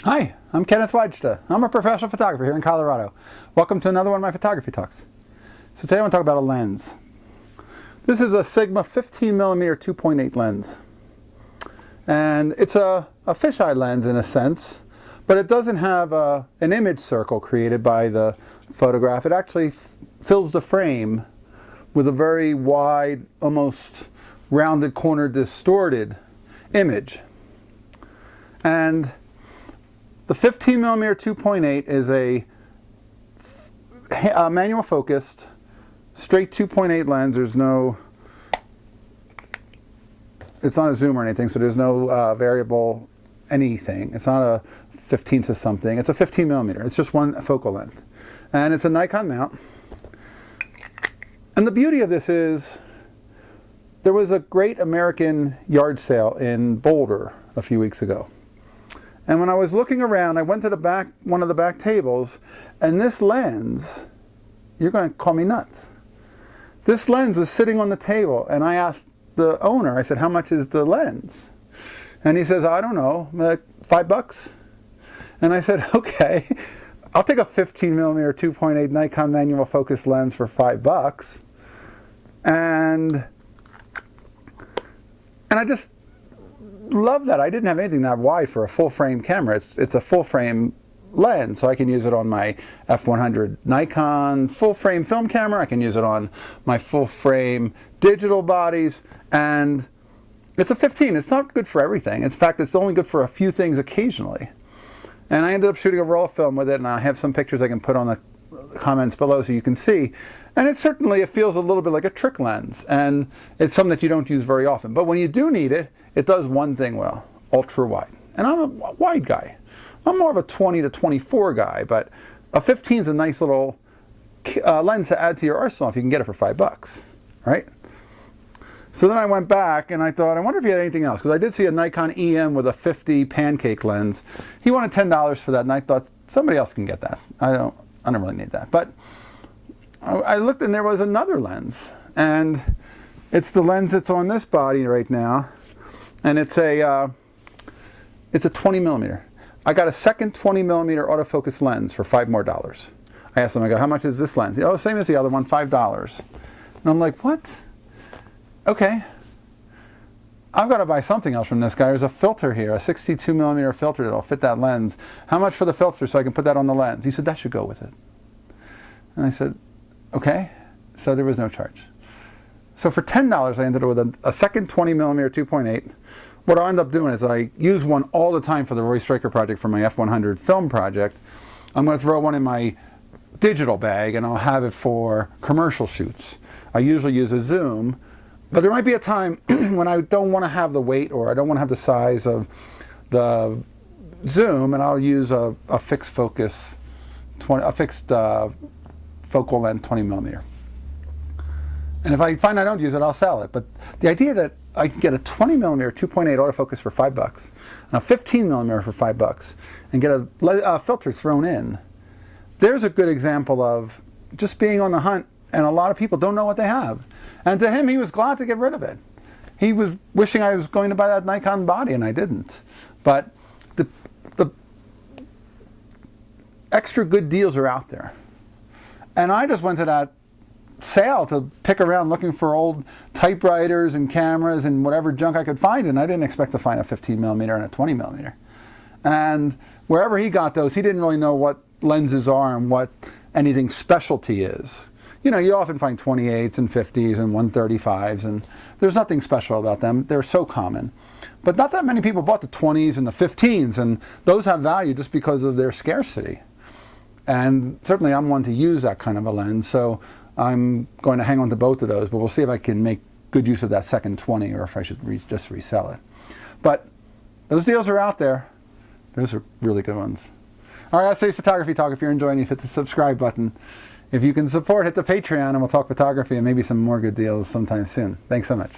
Hi, I'm Kenneth Wajda. I'm a professional photographer here in Colorado. Welcome to another one of my photography talks. So today I want to talk about a lens. This is a Sigma 15mm 2.8 lens. And it's a fisheye lens in a sense, but it doesn't have an image circle created by the photograph. It actually fills the frame with a very wide, almost rounded corner distorted image. And the 15mm 2.8 is a manual focused, straight 2.8 lens. There's no, it's not a zoom or anything, so there's no variable anything. It's not a 15 to something. It's a 15mm. It's just one focal length. And it's a Nikon mount. And the beauty of this is, there was a great American yard sale in Boulder a few weeks ago. And when I was looking around, I went to the back, one of the back tables, and this lens, you're going to call me nuts. This lens was sitting on the table, and I asked the owner, I said, how much is the lens? And he says, I don't know, like $5? And I said, okay, I'll take a 15mm 2.8 Nikon manual focus lens for $5. And I just love that. I didn't have anything that wide for a full frame camera. It's a full frame lens, so I can use it on my f100 Nikon full frame film camera. I can use it on my full frame digital bodies, and it's a 15. It's not good for everything. In fact, it's only good for a few things occasionally. And I ended up shooting a roll of film with it, and I have some pictures I can put on the comments below so you can see. And it feels a little bit like a trick lens, and it's something that you don't use very often. But when you do need it, it does one thing well: ultra wide. And I'm a wide guy. I'm more of a 20 to 24 guy, but a 15 is a nice little lens to add to your arsenal if you can get it for $5, right? So then I went back and I thought, I wonder if he had anything else, because I did see a Nikon EM with a 50 pancake lens. He wanted $10 for that, and I thought somebody else can get that. I don't really need that. But I looked, and there was another lens, and it's the lens that's on this body right now, and it's a 20mm. I got a second 20mm autofocus lens for $5 more. I asked him, I go, how much is this lens? Oh, same as the other one, $5. And I'm like, what? Okay, I've got to buy something else from this guy. There's a filter here, a 62mm filter that'll fit that lens. How much for the filter so I can put that on the lens? He said, that should go with it. And I said, okay. So there was no charge. So for $10, I ended up with a second 20mm 2.8. What I'll end up doing is I use one all the time for the Roy Stryker project, for my f100 film project. I'm going to throw one in my digital bag, and I'll have it for commercial shoots. I usually use a zoom, but there might be a time when I don't want to have the weight, or I don't want to have the size of the zoom, and I'll use a fixed focus, focal length 20mm. And if I find I don't use it, I'll sell it. But the idea that I can get a 20mm 2.8 autofocus for $5 and a 15mm for $5 and get a filter thrown in, there's a good example of just being on the hunt, and a lot of people don't know what they have. And to him, he was glad to get rid of it. He was wishing I was going to buy that Nikon body, and I didn't. But the extra good deals are out there. And I just went to that sale to pick around looking for old typewriters and cameras and whatever junk I could find, and I didn't expect to find a 15mm and a 20mm. And wherever he got those, he didn't really know what lenses are and what anything specialty is. You know, you often find 28s and 50s and 135s, and there's nothing special about them. They're so common. But not that many people bought the 20s and the 15s, and those have value just because of their scarcity. And certainly I'm one to use that kind of a lens, so I'm going to hang on to both of those, but we'll see if I can make good use of that second 20, or if I should just resell it. But those deals are out there. Those are really good ones. All right, that's today's Photography Talk. If you're enjoying these, hit the subscribe button. If you can support, hit the Patreon, and we'll talk photography and maybe some more good deals sometime soon. Thanks so much.